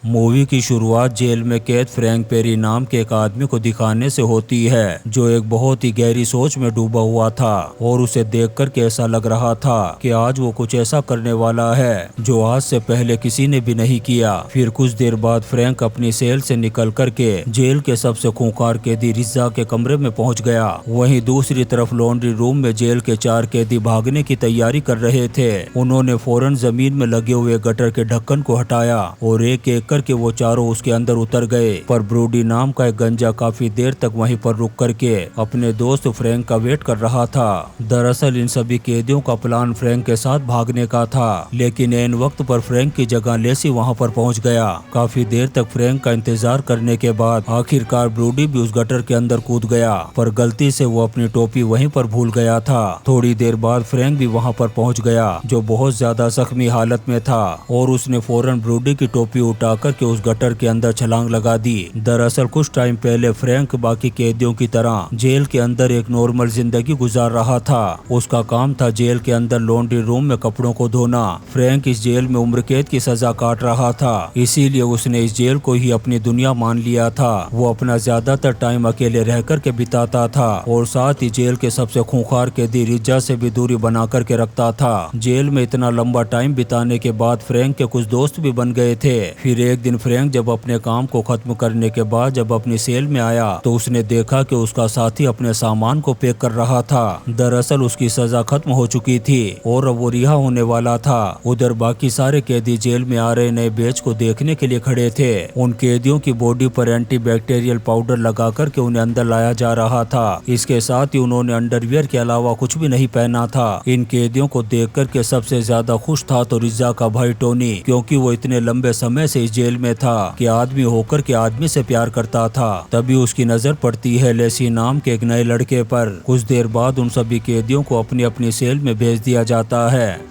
Movie की शुरुआत jail में कैद फ्रैंक पेरी नाम के एक आदमी को दिखाने से होती है, जो एक बहुत ही गहरी सोच में डूबा हुआ था और उसे देखकर के ऐसा लग रहा था कि आज वो कुछ ऐसा करने वाला है जो आज से पहले किसी ने भी नहीं किया। फिर कुछ देर बाद फ्रैंक अपनी सेल से निकल करके जेल के सबसे खूंखार कैदी रिज़ा के कमरे में पहुंच गया। वहीं दूसरी तरफ लॉन्ड्री रूम में जेल के 4 कैदी भागने की तैयारी कर रहे थे। उन्होंने फौरन जमीन में लगे हुए गटर के ढक्कन को हटाया और एक एक करके वो चारों उसके अंदर उतर गए। पर ब्रूडी नाम का एक गंजा काफी देर तक वहीं पर रुक करके अपने दोस्त फ्रैंक का वेट कर रहा था। दरअसल इन सभी कैदियों का प्लान फ्रैंक के साथ भागने का था, लेकिन ऐन वक्त पर फ्रैंक की जगह लेसी वहां पर पहुंच गया। काफी देर तक फ्रैंक का इंतजार करने के बाद आखिरकार ब्रूडी भी उस गटर के अंदर कूद गया, पर गलती से वो अपनी टोपी वहीं पर भूल गया था। थोड़ी देर बाद फ्रैंक भी वहां पर पहुंच गया, जो बहुत ज्यादा जख्मी हालत में था, और उसने फौरन ब्रूडी की टोपी उठा करके उस गटर के अंदर छलांग लगा दी। दरअसल कुछ टाइम पहले फ्रैंक बाकी कैदियों की तरह जेल के अंदर एक नॉर्मल जिंदगी गुजार रहा था। उसका काम था जेल के अंदर लॉन्ड्री रूम में कपड़ों को धोना। फ्रैंक इस जेल में उम्र कैद की सजा काट रहा था, इसीलिए उसने इस जेल को ही अपनी दुनिया मान लिया था। वो अपना ज्यादातर टाइम अकेले रह कर के बिताता था और साथ ही जेल के सबसे खूंखार कैदी रिज़ा से भी दूरी बना करके रखता था। जेल में इतना लंबा टाइम बिताने के बाद फ्रैंक के कुछ दोस्त भी बन गए थे। फिर एक दिन फ्रैंक जब अपने काम को खत्म करने के बाद जब अपनी सेल में आया तो उसने देखा कि उसका साथी अपने सामान को पैक कर रहा था। दरअसल उसकी सजा खत्म हो चुकी थी और अब वो रिहा होने वाला था। उधर बाकी सारे कैदी जेल में आ रहे नए बैच को देखने के लिए खड़े थे। उन कैदियों की बॉडी पर एंटीबैक्टीरियल पाउडर लगा करके उन्हें अंदर लाया जा रहा था। इसके साथ ही उन्होंने अंडरवियर के अलावा कुछ भी नहीं पहना था। इन कैदियों को देख करके सबसे ज्यादा खुश था तो रिज़ा का भाई टोनी, क्योंकि वो इतने लंबे समय से इस जेल में था कि आदमी होकर के आदमी से प्यार करता था। तभी उसकी नजर पड़ती है लेसी नाम के एक नए लड़के पर। कुछ देर बाद उन सभी कैदियों को अपनी अपनी सेल में भेज दिया जाता है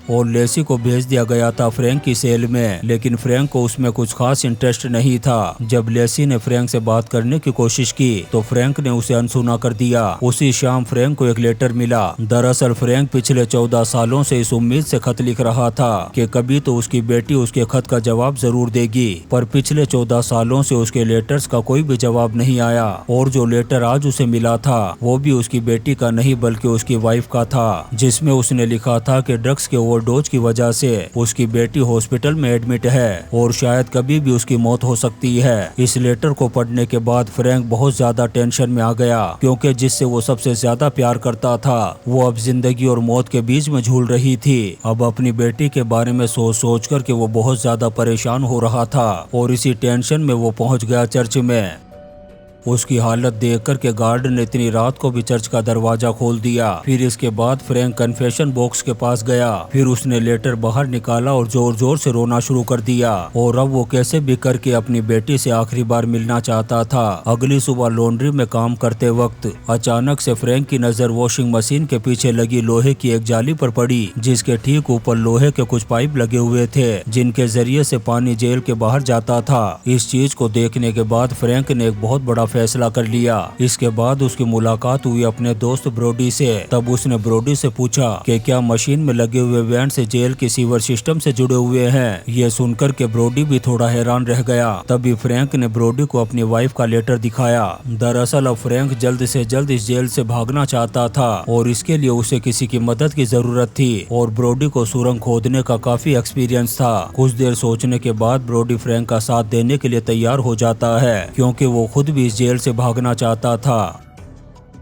और लेसी को भेज दिया गया था फ्रैंक की सेल में, लेकिन फ्रैंक को उसमें कुछ खास इंटरेस्ट नहीं था। जब लेसी ने फ्रैंक से बात करने की कोशिश की तो फ्रैंक ने उसे अनसुना कर दिया। उसी शाम फ्रैंक को एक लेटर मिला। दरअसल फ्रैंक पिछले 14 सालों से इस उम्मीद से खत लिख रहा था कि कभी तो उसकी बेटी उसके खत का जवाब जरूर देगी, पर पिछले 14 सालों से उसके लेटर्स का कोई भी जवाब नहीं आया। और जो लेटर आज उसे मिला था वो भी उसकी बेटी का नहीं बल्कि उसकी वाइफ का था, जिसमें उसने लिखा था कि ड्रग्स के ओवरडोज की वजह से उसकी बेटी हॉस्पिटल में एडमिट है और शायद कभी भी उसकी मौत हो सकती है। इस लेटर को पढ़ने के बाद फ्रैंक बहुत ज्यादा टेंशन में आ गया, क्योंकि जिससे वो सबसे ज्यादा प्यार करता था वो अब जिंदगी और मौत के बीच में झूल रही थी। अब अपनी बेटी के बारे में सोच कर के वो बहुत ज्यादा परेशान हो रहा था और इसी टेंशन में वो पहुंच गया चर्च में। उसकी हालत देख कर के गार्ड ने इतनी रात को भी चर्च का दरवाजा खोल दिया। फिर इसके बाद फ्रैंक कन्फेशन बॉक्स के पास गया। फिर उसने लेटर बाहर निकाला और जोर जोर से रोना शुरू कर दिया। और अब वो कैसे भी करके अपनी बेटी से आखिरी बार मिलना चाहता था। अगली सुबह लॉन्ड्री में काम करते वक्त अचानक से फ्रैंक की नजर वॉशिंग मशीन के पीछे लगी लोहे की एक जाली पर पड़ी, जिसके ठीक ऊपर लोहे के कुछ पाइप लगे हुए थे, जिनके जरिए से पानी जेल के बाहर जाता था। इस चीज को देखने के बाद फ्रैंक ने एक बहुत बड़ा फैसला कर लिया। इसके बाद उसकी मुलाकात हुई अपने दोस्त ब्रोडी से। तब उसने ब्रोडी से पूछा कि क्या मशीन में लगे हुए वेंट से जेल के सीवर सिस्टम से जुड़े हुए हैं। ये सुनकर के ब्रोडी भी थोड़ा हैरान रह गया। तभी फ्रैंक ने ब्रोडी को अपनी वाइफ का लेटर दिखाया। दरअसल अब फ्रैंक जल्द से जल्द इस जेल से भागना चाहता था और इसके लिए उसे किसी की मदद की जरूरत थी और ब्रोडी को सुरंग खोदने का काफी एक्सपीरियंस था। कुछ देर सोचने के बाद ब्रोडी फ्रैंक का साथ देने के लिए तैयार हो जाता है, क्योंकि वो खुद भी इस जेल से भागना चाहता था।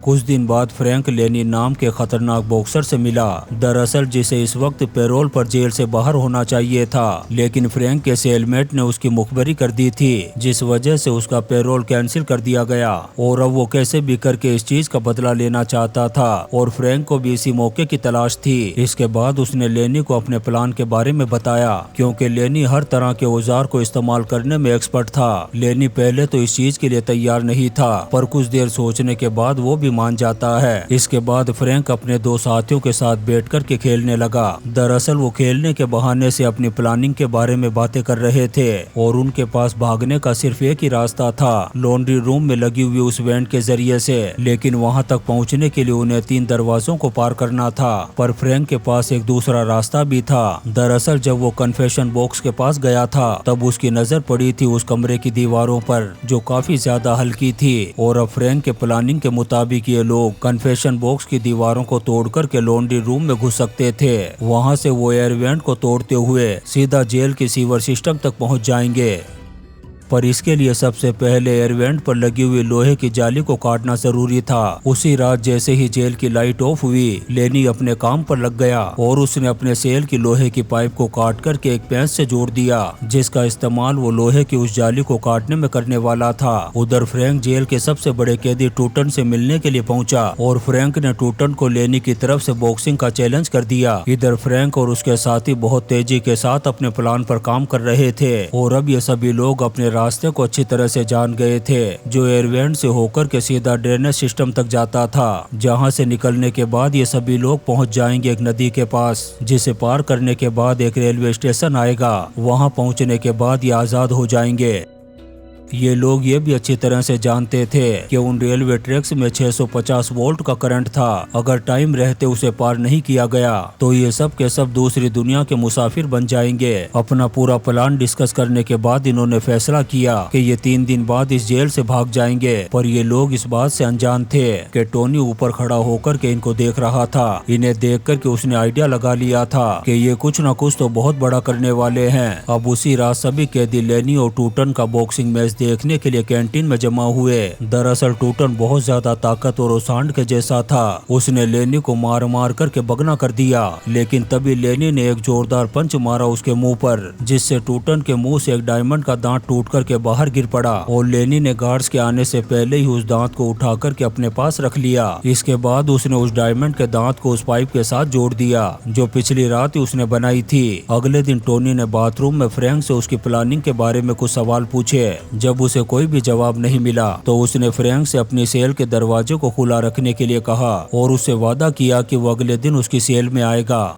कुछ दिन बाद फ्रैंक लेनी नाम के खतरनाक बॉक्सर से मिला, दरअसल जिसे इस वक्त पैरोल पर जेल से बाहर होना चाहिए था, लेकिन फ्रैंक के सेलमेट ने उसकी मुखबरी कर दी थी, जिस वजह से उसका पैरोल कैंसिल कर दिया गया। और अब वो कैसे भी करके इस चीज का बदला लेना चाहता था और फ्रैंक को भी इसी मौके की तलाश थी। इसके बाद उसने लेनी को अपने प्लान के बारे में बताया, क्योंकि लेनी हर तरह के औजार को इस्तेमाल करने में एक्सपर्ट था। लेनी पहले तो इस चीज के लिए तैयार नहीं था, पर कुछ देर सोचने के बाद वो भी मान जाता है। इसके बाद फ्रैंक अपने दो साथियों के साथ बैठ कर के खेलने लगा। दरअसल वो खेलने के बहाने से अपनी प्लानिंग के बारे में बातें कर रहे थे और उनके पास भागने का सिर्फ एक ही रास्ता था, लॉन्ड्री रूम में लगी हुई उस वेंट के जरिए से। लेकिन वहां तक पहुंचने के लिए उन्हें 3 दरवाजों को पार करना था। पर फ्रैंक के पास एक दूसरा रास्ता भी था। दरअसल जब वो कन्फेशन बॉक्स के पास गया था तब उसकी नजर पड़ी थी उस कमरे की दीवारों पर, जो काफी ज्यादा हल्की थी। और अब फ्रैंक के प्लानिंग के मुताबिक ये लोग कन्फेशन बॉक्स की दीवारों को तोड़ कर के लॉन्ड्री रूम में घुस सकते थे। वहां से वो एयर वेंट को तोड़ते हुए सीधा जेल के सीवर सिस्टम तक पहुंच जाएंगे। पर इसके लिए सबसे पहले एयर वेंट पर लगी हुई लोहे की जाली को काटना जरूरी था। उसी रात जैसे ही जेल की लाइट ऑफ हुई, लेनी अपने काम पर लग गया और उसने अपने सेल की लोहे की पाइप को काट करके एक पेंच से जोड़ दिया, जिसका इस्तेमाल वो लोहे की उस जाली को काटने में करने वाला था। उधर फ्रैंक जेल के सबसे बड़े कैदी टूटन से मिलने के लिए पहुंचा और फ्रैंक ने टूटन को लेनी की तरफ से बॉक्सिंग का चैलेंज कर दिया। इधर फ्रैंक और उसके साथी बहुत तेजी के साथ अपने प्लान पर काम कर रहे थे और अब ये सभी लोग अपने रास्ते को अच्छी तरह से जान गए थे, जो एयरवेंट से होकर के सीधा ड्रेनेज सिस्टम तक जाता था, जहां से निकलने के बाद ये सभी लोग पहुंच जाएंगे एक नदी के पास, जिसे पार करने के बाद एक रेलवे स्टेशन आएगा। वहां पहुंचने के बाद ये आजाद हो जाएंगे। ये लोग ये भी अच्छी तरह से जानते थे कि उन रेलवे ट्रैक्स में 650 वोल्ट का करंट था। अगर टाइम रहते उसे पार नहीं किया गया तो ये सब के सब दूसरी दुनिया के मुसाफिर बन जाएंगे। अपना पूरा प्लान डिस्कस करने के बाद इन्होंने फैसला किया कि ये 3 दिन बाद इस जेल से भाग जाएंगे। पर ये लोग इस बात से अनजान थे कि टोनी ऊपर खड़ा होकर के इनको देख रहा था। इन्हें देख कर के उसने आइडिया लगा लिया था कि ये कुछ न कुछ तो बहुत बड़ा करने वाले हैं। अब उसी रात सभी कैदी लेनी और टूटन का बॉक्सिंग मैच देखने के लिए कैंटीन में जमा हुए। दरअसल टूटन बहुत ज्यादा ताकतवर और सांड के जैसा था। उसने लेनी को मार मार करके बगना कर दिया, लेकिन तभी लेनी ने एक जोरदार पंच मारा उसके मुंह पर, जिससे टूटन के मुंह से एक डायमंड का दांत टूट करके बाहर गिर पड़ा और लेनी ने गार्ड्स के आने से पहले ही उस दांत को उठा करके अपने पास रख लिया। इसके बाद उसने उस डायमंड के दांत को उस पाइप के साथ जोड़ दिया जो पिछली रात ही उसने बनाई थी। अगले दिन टोनी ने बाथरूम में फ्रैंक से उसकी प्लानिंग के बारे में कुछ सवाल पूछे। जब उसे कोई भी जवाब नहीं मिला तो उसने फ्रैंक से अपनी सेल के दरवाजे को खुला रखने के लिए कहा और उससे वादा किया कि वो अगले दिन उसकी सेल में आएगा।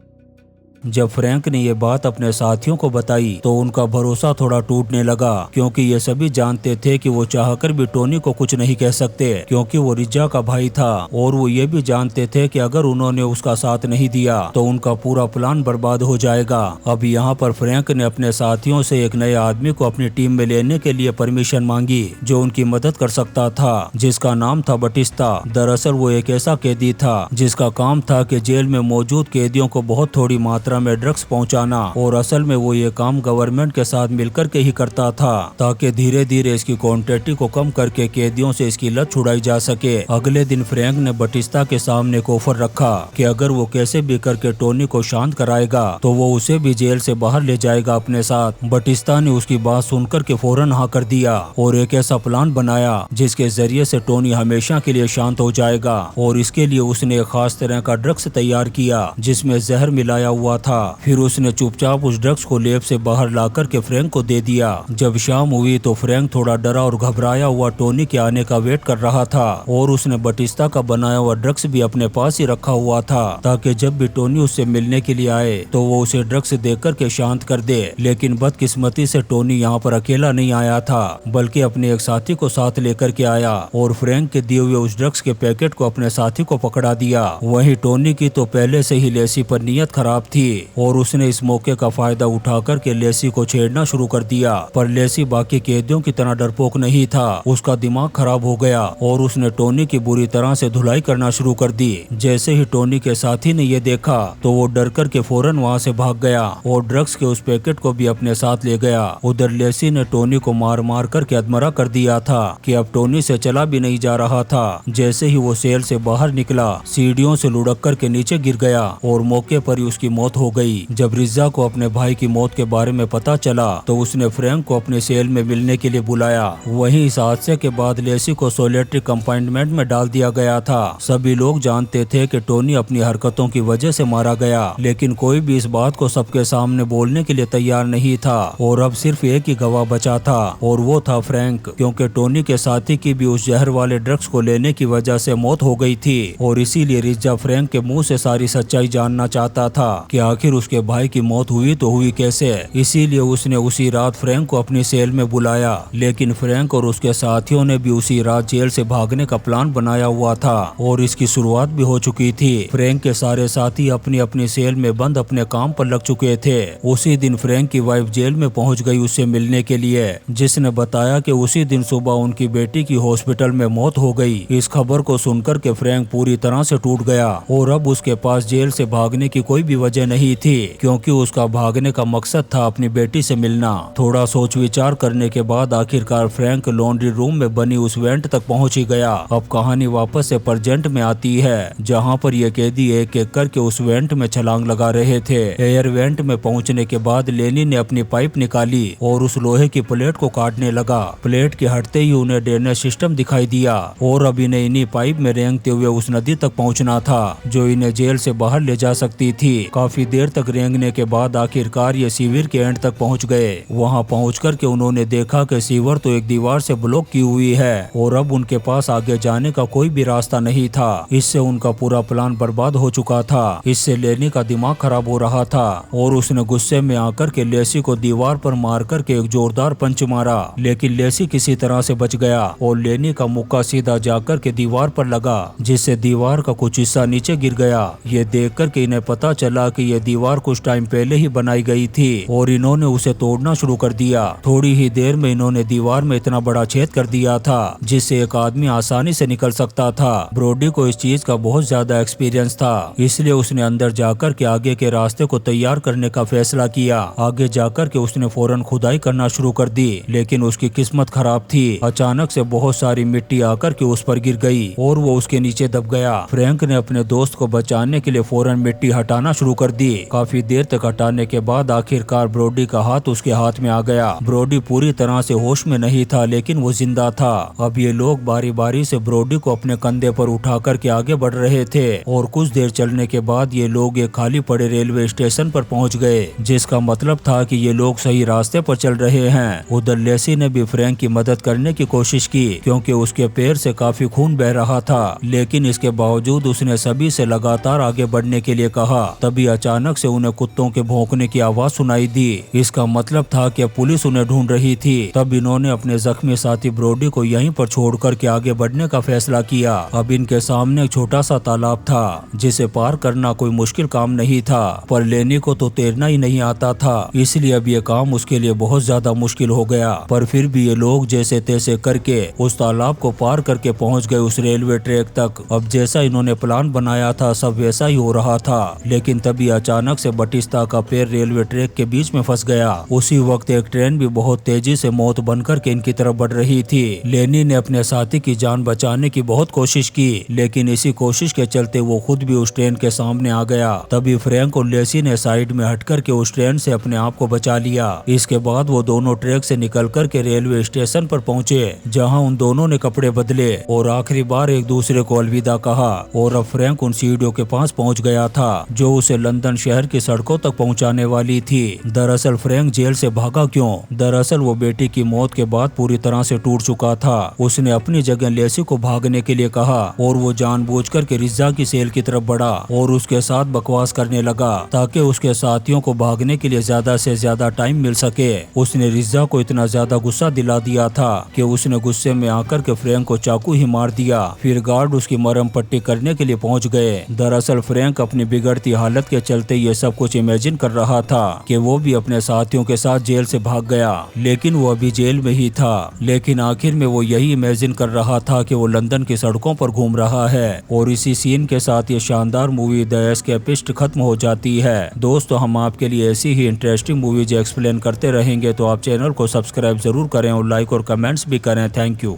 जब फ्रैंक ने ये बात अपने साथियों को बताई तो उनका भरोसा थोड़ा टूटने लगा, क्योंकि ये सभी जानते थे कि वो चाहकर भी टोनी को कुछ नहीं कह सकते, क्योंकि वो रिजा का भाई था। और वो ये भी जानते थे कि अगर उन्होंने उसका साथ नहीं दिया तो उनका पूरा प्लान बर्बाद हो जाएगा। अब यहाँ पर फ्रैंक ने अपने साथियों से एक नए आदमी को अपनी टीम में लेने के लिए परमिशन मांगी जो उनकी मदद कर सकता था, जिसका नाम था बटिस्ता। दरअसल वो एक ऐसा कैदी था जिसका काम था कि जेल में मौजूद कैदियों को बहुत थोड़ी मात्रा में ड्रग्स पहुंचाना, और असल में वो ये काम गवर्नमेंट के साथ मिलकर के ही करता था, ताकि धीरे धीरे इसकी क्वांटिटी को कम करके कैदियों से इसकी लत छुड़ाई जा सके। अगले दिन फ्रैंक ने बटिस्ता के सामने एक ऑफर रखा कि अगर वो कैसे भी करके टोनी को शांत कराएगा तो वो उसे भी जेल से बाहर ले जाएगा अपने साथ। बटिस्ता ने उसकी बात सुनकर के फौरन हाँ कर दिया और एक ऐसा प्लान बनाया जिसके जरिए से टोनी हमेशा के लिए शांत हो जाएगा। और इसके लिए उसने एक खास तरह का ड्रग्स तैयार किया जिसमें जहर मिलाया हुआ था। फिर उसने चुपचाप उस ड्रग्स को लेब से बाहर लाकर के फ्रैंक को दे दिया। जब शाम हुई तो फ्रैंक थोड़ा डरा और घबराया हुआ टोनी के आने का वेट कर रहा था, और उसने बटिस्ता का बनाया हुआ ड्रग्स भी अपने पास ही रखा हुआ था ताकि जब भी टोनी उससे मिलने के लिए आए तो वो उसे ड्रग्स देकर के शांत कर दे। लेकिन बदकिस्मती से टोनी यहाँ पर अकेला नहीं आया था, बल्कि अपने एक साथी को साथ लेकर के आया और फ्रैंक के दिए हुए उस ड्रग्स के पैकेट को अपने साथी को पकड़ा दिया। वहीं टोनी की तो पहले से ही लेसी पर नीयत खराब थी और उसने इस मौके का फायदा उठाकर के लेसी को छेड़ना शुरू कर दिया। पर लेसी बाकी कैदियों की तरह डरपोक नहीं था, उसका दिमाग खराब हो गया और उसने टोनी की बुरी तरह से धुलाई करना शुरू कर दी। जैसे ही टोनी के साथी ने ये देखा तो वो डर कर के फौरन वहाँ से भाग गया और ड्रग्स के उस पैकेट को भी अपने साथ ले गया। उधर लेसी ने टोनी को मार मार कर के अधमरा कर दिया था कि अब टोनी से चला भी नहीं जा रहा था। जैसे ही वो सेल से बाहर निकला, सीढ़ियों से लुढ़क कर के नीचे गिर गया और मौके पर ही उसकी मौत हो गई। जब रिजा को अपने भाई की मौत के बारे में पता चला तो उसने फ्रैंक को अपने सेल में मिलने के लिए बुलाया। वहीं इस हादसे के बाद लेसी को सोलिटरी कंपार्टमेंट में डाल दिया गया था। सभी लोग जानते थे कि टोनी अपनी हरकतों की वजह से मारा गया, लेकिन कोई भी इस बात को सबके सामने बोलने के लिए तैयार नहीं था और अब सिर्फ एक ही गवाह बचा था और वो था फ्रैंक, क्योंकि टोनी के साथी की भी उस जहर वाले ड्रग्स को लेने की वजह से मौत हो गई थी और इसीलिए रिजा फ्रैंक के मुंह से सारी सच्चाई जानना चाहता था कि आखिर उसके भाई की मौत हुई तो हुई कैसे। इसीलिए उसने उसी रात फ्रैंक को अपनी सेल में बुलाया, लेकिन फ्रैंक और उसके साथियों ने भी उसी रात जेल से भागने का प्लान बनाया हुआ था और इसकी शुरुआत भी हो चुकी थी। फ्रैंक के सारे साथी अपनी अपनी सेल में बंद अपने काम पर लग चुके थे। उसी दिन फ्रैंक की वाइफ जेल में पहुंच गई उससे मिलने के लिए, जिसने बताया कि उसी दिन सुबह उनकी बेटी की हॉस्पिटल में मौत हो गई। इस खबर को सुनकर के फ्रैंक पूरी तरह से टूट गया और अब उसके पास जेल से भागने की कोई भी वजह नहीं थी, क्योंकि उसका भागने का मकसद था अपनी बेटी से मिलना। थोड़ा सोच विचार करने के बाद आखिरकार फ्रैंक लॉन्ड्री रूम में बनी उस वेंट तक पहुंच ही गया। अब कहानी वापस से प्रेजेंट में आती है, जहां पर ये कैदी एक एक करके उस वेंट में छलांग लगा रहे थे। एयर वेंट में पहुंचने के बाद लेनी ने अपनी पाइप निकाली और उस लोहे की प्लेट को काटने लगा। प्लेट के हटते ही उन्हें ड्रेनेज सिस्टम दिखाई दिया और अब इन्हें इन्हीं पाइप में रेंगते हुए उस नदी तक पहुंचना था जो इन्हें जेल से बाहर ले जा सकती थी। काफी देर तक रेंगने के बाद आखिरकार ये सीवर के एंड तक पहुंच गए। वहां पहुंच कर के उन्होंने देखा कि सीवर तो एक दीवार से ब्लॉक की हुई है और अब उनके पास आगे जाने का कोई भी रास्ता नहीं था। इससे उनका पूरा प्लान बर्बाद हो चुका था। इससे लेनी का दिमाग खराब हो रहा था और उसने गुस्से में आकर के लेसी को दीवार पर मार कर के एक जोरदार पंच मारा, लेकिन लेसी किसी तरह से बच गया और लेनी का मुक्का सीधा जाकर के दीवार पर लगा, जिससे दीवार का कुछ हिस्सा नीचे गिर गया। ये देख कर के इन्हें पता चला कि ये दीवार कुछ टाइम पहले ही बनाई गई थी और इन्होंने उसे तोड़ना शुरू कर दिया। थोड़ी ही देर में इन्होंने दीवार में इतना बड़ा छेद कर दिया था जिससे एक आदमी आसानी से निकल सकता था। ब्रोडी को इस चीज का बहुत ज्यादा एक्सपीरियंस था, इसलिए उसने अंदर जाकर के आगे के रास्ते को तैयार करने का फैसला किया। आगे जाकर के उसने फौरन खुदाई करना शुरू कर दी, लेकिन उसकी किस्मत खराब थी। अचानक से बहुत सारी मिट्टी आकर के उस पर गिर गई और वो उसके नीचे दब गया। फ्रैंक ने अपने दोस्त को बचाने के लिए फौरन मिट्टी हटाना शुरू कर दी। काफी देर तक हटाने के बाद आखिरकार ब्रोडी का हाथ उसके हाथ में आ गया। ब्रोडी पूरी तरह से होश में नहीं था, लेकिन वो जिंदा था। अब ये लोग बारी बारी से ब्रोडी को अपने कंधे पर उठा कर के आगे बढ़ रहे थे और कुछ देर चलने के बाद ये लोग एक खाली पड़े रेलवे स्टेशन पर पहुंच गए, जिसका मतलब था कि ये लोग सही रास्ते पर चल रहे हैं। उधर लेसी ने भी फ्रैंक की मदद करने की कोशिश की, क्योंकि उसके पैर से काफी खून बह रहा था, लेकिन इसके बावजूद उसने सभी से लगातार आगे बढ़ने के लिए कहा। तभी अचानक से उन्हें कुत्तों के भौंकने की आवाज सुनाई दी। इसका मतलब था कि पुलिस उन्हें ढूंढ रही थी। तब इन्होंने अपने जख्मी साथी ब्रोडी को यहीं पर छोड़कर के आगे बढ़ने का फैसला किया। अब इनके सामने एक छोटा सा तालाब था जिसे पार करना कोई मुश्किल काम नहीं था, पर लेनी को तो तैरना ही नहीं आता था, इसलिए अब ये काम उसके लिए बहुत ज्यादा मुश्किल हो गया। पर फिर भी ये लोग जैसे तैसे करके उस तालाब को पार करके पहुंच गए उस रेलवे ट्रैक तक। अब जैसा इन्होंने प्लान बनाया था सब वैसा ही हो रहा था, लेकिन तभी अचानक से बटिस्ता का पैर रेलवे ट्रैक के बीच में फंस गया। उसी वक्त एक ट्रेन भी बहुत तेजी से मौत बनकर के इनकी तरफ बढ़ रही थी। लेनी ने अपने साथी की जान बचाने की बहुत कोशिश की, लेकिन इसी कोशिश के चलते वो खुद भी उस ट्रेन के सामने आ गया। तभी फ्रैंक और लेसी ने साइड में हट कर के उस ट्रेन से अपने आप को बचा लिया। इसके बाद वो दोनों ट्रैक से निकल कर के रेलवे स्टेशन पर पहुंचे, जहां उन दोनों ने कपड़े बदले और आखिरी बार एक दूसरे को अलविदा कहा। और अब फ्रैंक उन सीढ़ियों के पास पहुंच गया था जो उसे लंदन शहर की सड़कों तक पहुंचाने वाली थी। दरअसल फ्रैंक जेल से भागा क्यों? दरअसल वो बेटी की मौत के बाद पूरी तरह से टूट चुका था। उसने अपनी जगह लेसी को भागने के लिए कहा और वो जानबूझकर के रिजा की सेल की तरफ बढ़ा और उसके साथ बकवास करने लगा ताकि उसके साथियों को भागने के लिए ज्यादा से ज्यादा टाइम मिल सके। उसने रिजा को इतना ज्यादा गुस्सा दिला दिया था कि उसने गुस्से में आकर के फ्रैंक को चाकू ही मार दिया। फिर गार्ड उसकी मरहम पट्टी करने के लिए पहुंच गए। दरअसल फ्रैंक अपनी बिगड़ती हालत के चलते ये सब कुछ इमेजिन कर रहा था कि वो भी अपने साथियों के साथ जेल से भाग गया, लेकिन वो अभी जेल में ही था। लेकिन आखिर में वो यही इमेजिन कर रहा था कि वो लंदन की सड़कों पर घूम रहा है। और इसी सीन के साथ ये शानदार मूवी द एस्केपिस्ट खत्म हो जाती है। दोस्तों, हम आपके लिए ऐसी ही इंटरेस्टिंग मूवीज एक्सप्लेन करते रहेंगे, तो आप चैनल को सब्सक्राइब जरूर करें और लाइक और कमेंट्स भी करें। Thank you.